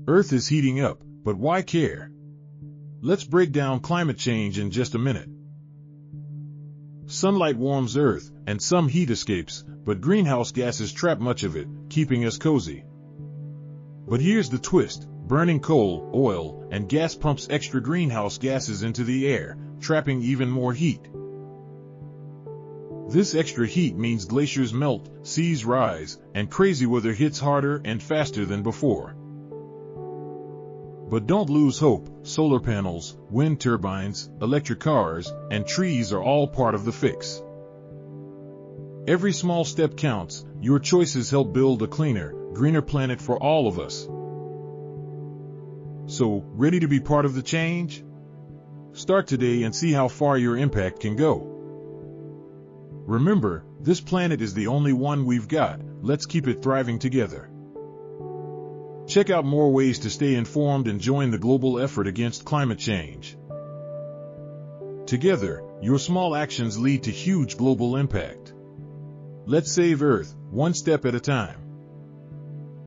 Earth is heating up, but why care? Let's break down climate change in just a minute. Sunlight warms Earth, and some heat escapes, but greenhouse gases trap much of it, keeping us cozy. But here's the twist. Burning coal, oil, and gas pumps extra greenhouse gases into the air, trapping even more heat. This extra heat means glaciers melt, seas rise, and crazy weather hits harder and faster than before. But don't lose hope. Solar panels, wind turbines, electric cars, and trees are all part of the fix. Every small step counts. Your choices help build a cleaner, greener planet for all of us. So, ready to be part of the change? Start today and see how far your impact can go. Remember, this planet is the only one we've got. Let's keep it thriving together. Check out more ways to stay informed and join the global effort against climate change. Together, your small actions lead to huge global impact. Let's save Earth, one step at a time.